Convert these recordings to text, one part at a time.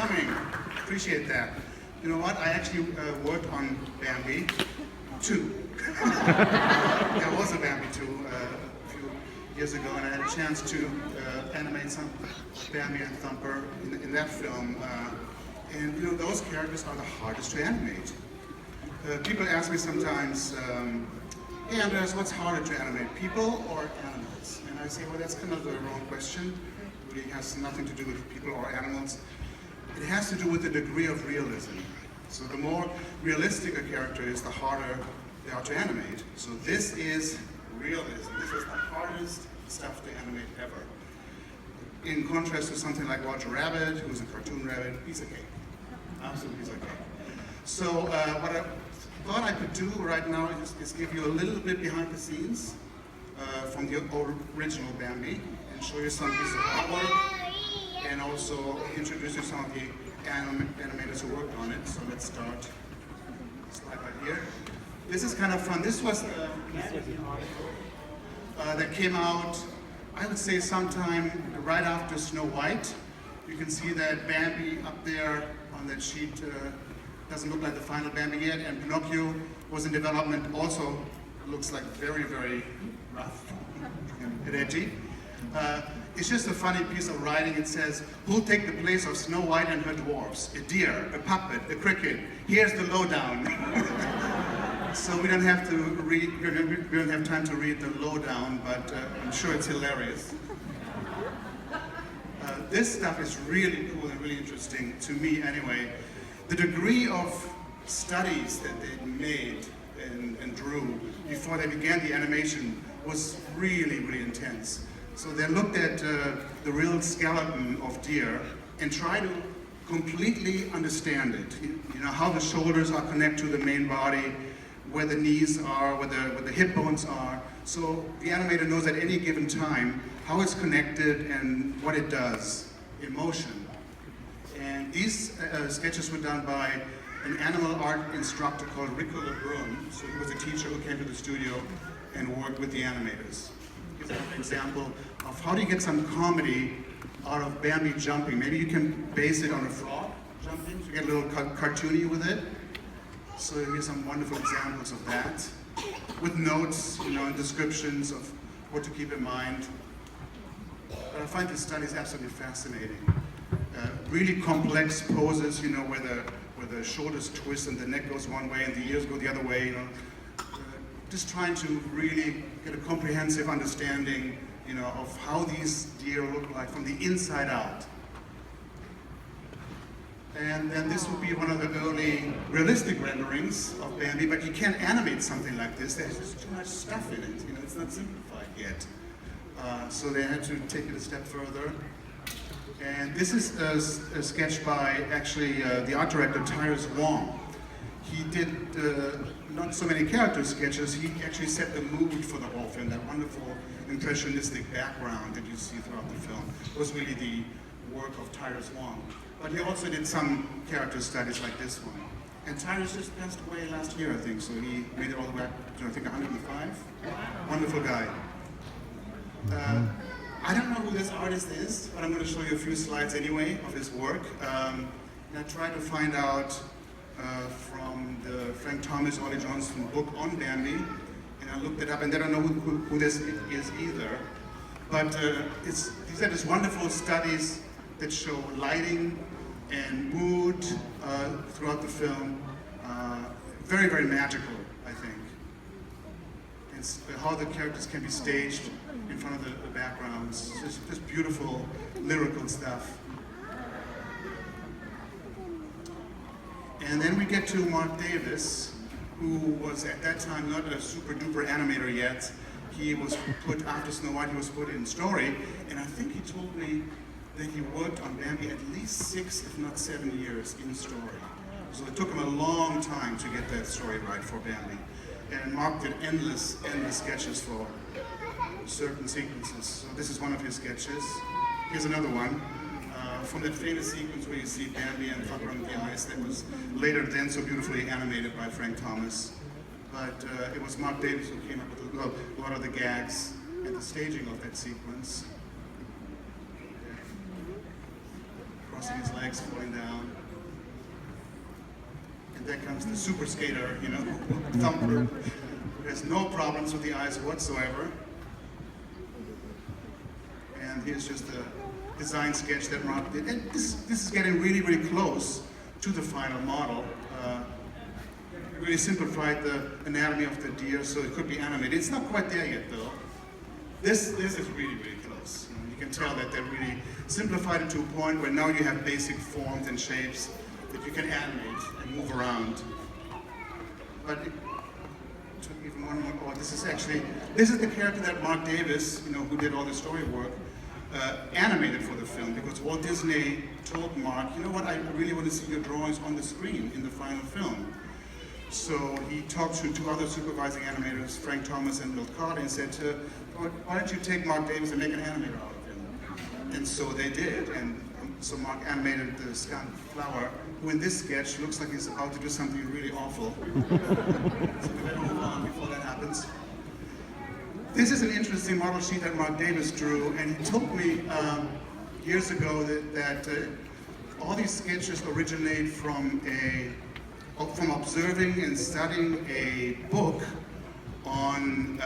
coming. Appreciate that. You know what? I actually worked on Bambi 2. There was a Bambi 2 a few years ago, and I had a chance to animate some Bambi and Thumper in that film. And you know, those characters are the hardest to animate. People ask me sometimes, hey Andreas, what's harder to animate, people or animals? And I say, well, that's kind of the wrong question. It really has nothing to do with people or animals. It has to do with the degree of realism. So the more realistic a character is, the harder they are to animate. So this is realism. This is the hardest stuff to animate ever. In contrast to something like Roger Rabbit, who's a cartoon rabbit, piece of cake. Absolute piece of cake. So what I thought I could do right now is give you a little bit behind the scenes from the original Bambi and show you some pieces of artwork and also introduce you some of the animators who worked on it. So let's start. Slide right here. This is kind of fun. This was that came out, I would say, sometime right after Snow White. You can see that Bambi up there on that sheet doesn't look like the final Bambi yet, and Pinocchio was in development, also looks like very, very rough and edgy. It's just a funny piece of writing. It says, who'll take the place of Snow White and her dwarfs? A deer, a puppet, a cricket. Here's the lowdown. So we don't have to read, we don't have time to read the lowdown, but I'm sure it's hilarious. This stuff is really cool and really interesting, to me anyway. The degree of studies that they made and drew before they began the animation was really, really intense. So they looked at the real skeleton of deer and tried to completely understand it. You know, how the shoulders are connected to the main body, where the knees are, where the hip bones are. So the animator knows at any given time how it's connected and what it does in motion. And these sketches were done by an animal art instructor called Rico LeBrun. So he was a teacher who came to the studio and worked with the animators. Here's an example of how do you get some comedy out of Bambi jumping. Maybe you can base it on a frog jumping, so you get a little cartoony with it. So here's some wonderful examples of that, with notes, you know, and descriptions of what to keep in mind. But I find this study is absolutely fascinating. Really complex poses, you know, where the shoulders twist and the neck goes one way and the ears go the other way, you know. Just trying to really get a comprehensive understanding, you know, of how these deer look like from the inside out. And then this would be one of the early realistic renderings of Bambi, but you can't animate something like this. There's just too much stuff in it, you know, it's not simplified yet. So they had to take it a step further. And this is a sketch by, actually, the art director, Tyrus Wong. He did not so many character sketches, he actually set the mood for the whole film. That wonderful impressionistic background that you see throughout the film was really the work of Tyrus Wong. But he also did some character studies like this one. And Tyrus just passed away last year, I think, so he made it all the way up to, I think, 105. Wow. Wonderful guy. I don't know who this artist is, but I'm going to show you a few slides anyway of his work. And I tried to find out from the Frank Thomas, Ollie Johnson book on Bambi, and I looked it up, and I don't know who this is either. But these are just wonderful studies that show lighting and mood throughout the film. Very, very magical, I think. It's how the characters can be staged in front of the backgrounds. Just beautiful, lyrical stuff. And then we get to Mark Davis, who was at that time not a super duper animator yet. He was put, after Snow White, he was put in story, and I think he told me that he worked on Bambi at least 6, if not 7 years in story. So it took him a long time to get that story right for Bambi. And Mark did endless sketches for certain sequences. So this is one of his sketches. Here's another one from that famous sequence where you see Bambi and Thumper on the ice that was later then so beautifully animated by Frank Thomas. But it was Mark Davis who came up with a lot of the gags and the staging of that sequence. Across see his legs falling down. And there comes the super skater, you know, Thumper, who has no problems with the eyes whatsoever. And here's just a design sketch that Mark did. And this is getting really, really close to the final model. Really simplified the anatomy of the deer so it could be animated. It's not quite there yet though. This is really, really close. You can tell that they really simplified it to a point where now you have basic forms and shapes that you can animate and move around. But it took even one more. Oh, this is the character that Mark Davis, you know, who did all the story work, animated for the film, because Walt Disney told Mark, you know what, I really want to see your drawings on the screen in the final film. So he talked to two other supervising animators, Frank Thomas and Milt Carter, and said, why don't you take Mark Davis and make an animator out of him? And so they did, and so Mark animated the skunk Flower, who in this sketch looks like he's about to do something really awful. So we better move on before that happens. This is an interesting model sheet that Mark Davis drew, and he told me years ago that all these sketches originate from observing and studying a book on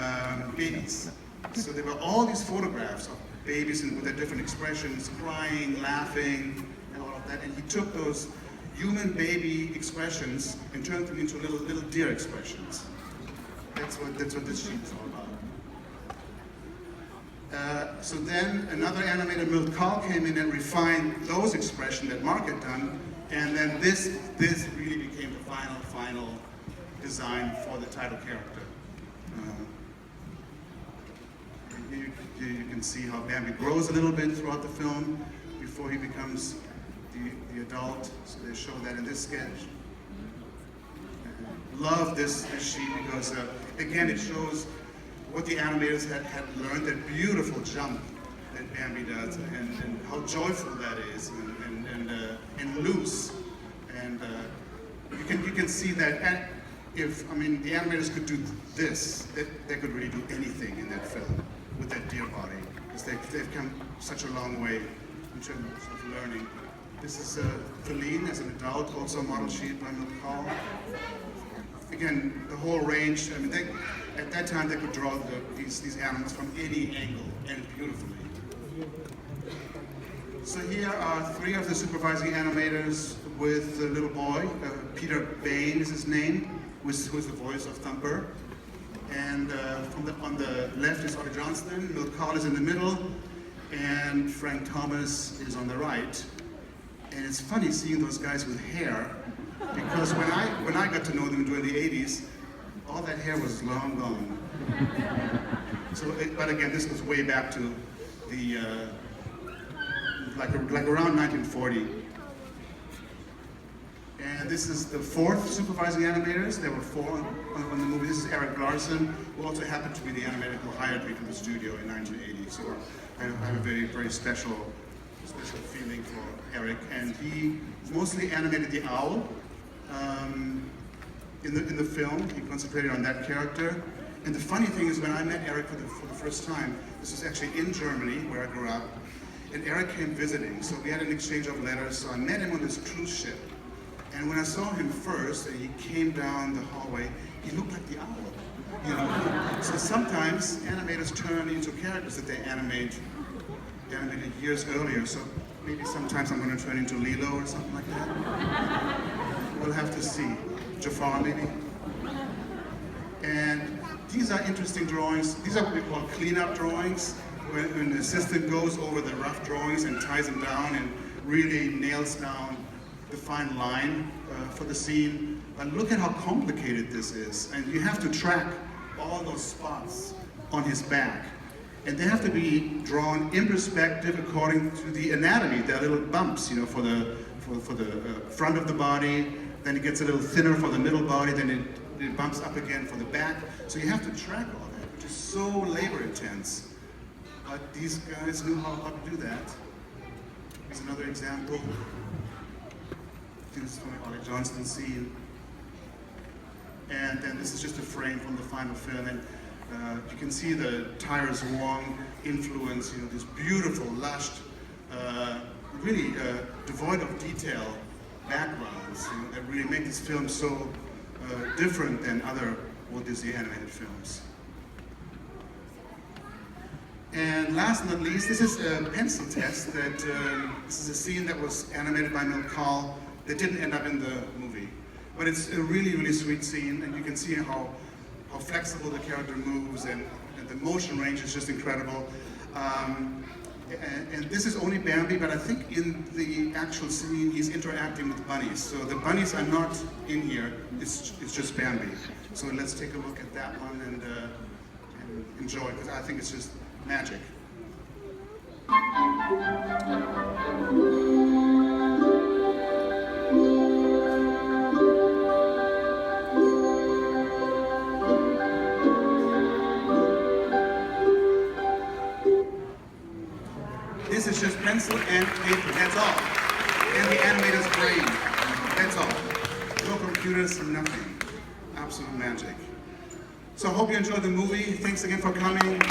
babies. So there were all these photographs of babies and with their different expressions, crying, laughing, and all of that. And he took those human baby expressions and turned them into little deer expressions. That's what this sheet is all about. So then another animator, Milt Kahl, came in and refined those expressions that Mark had done, and then this really became the final design for the title character. Here you can see how Bambi grows a little bit throughout the film before he becomes the adult. So they show that in this sketch. Love this sheet because again it shows what the animators had learned, that beautiful jump that Bambi does, and how joyful that is, and loose, and you can see that. And if the animators could do this, they could really do anything in that film with that deer body, because they've come such a long way in terms of learning. This is Feline as an adult, also a model sheet by Milt Kahl. Again, the whole range. At that time they could draw these animals from any angle and beautifully. So here are three of the supervising animators with a little boy. Peter Bain is his name, who is the voice of Thumper. And on the left is Otto Johnston, Milt Kahl is in the middle, and Frank Thomas is on the right. And it's funny seeing those guys with hair, because when I got to know them during the 80s, all that hair was long gone. But again, this goes way back to the like around 1940. And this is the fourth supervising animators. There were four on the movie. This is Eric Larson, who also happened to be the animator who hired me to the studio in 1980. So I have a very, very special feeling for Eric. And he mostly animated the owl in the film. He concentrated on that character. And the funny thing is, when I met Eric for the first time, this was actually in Germany, where I grew up, and Eric came visiting. So we had an exchange of letters. So I met him on this cruise ship. And when I saw him first, and he came down the hallway, he looked like the owl. You know? So sometimes animators turn into characters that they animated years earlier. So maybe sometimes I'm going to turn into Lilo or something like that. We'll have to see. Jafar maybe. And these are interesting drawings. These are what we call cleanup drawings, when the assistant goes over the rough drawings and ties them down and really nails down the fine line for the scene. But look at how complicated this is. And you have to track all those spots on his back. And they have to be drawn in perspective according to the anatomy. There are little bumps, you know, for the front of the body. Then it gets a little thinner for the middle body. Then it bumps up again for the back. So you have to track all that, which is so labor intense. But these guys knew how to do that. Here's another example. This is from the Otto Johnston scene. And then this is just a frame from the final film. And you can see the Tyrus Wong influence, you know, this beautiful, lush really devoid of detail backgrounds, you know, that really make this film so different than other Walt Disney animated films. And last but not least, this is a pencil test that, this is a scene that was animated by Milcall that didn't end up in the movie. But it's a really, really sweet scene, and you can see how flexible the character moves, and the motion range is just incredible. And this is only Bambi, but I think in the actual scene he's interacting with bunnies. So the bunnies are not in here, it's just Bambi. So let's take a look at that one and enjoy it, because I think it's just magic. This is just pencil and paper, that's all. And the animator's brain, that's all. No computers, nothing. Absolute magic. So I hope you enjoyed the movie. Thanks again for coming.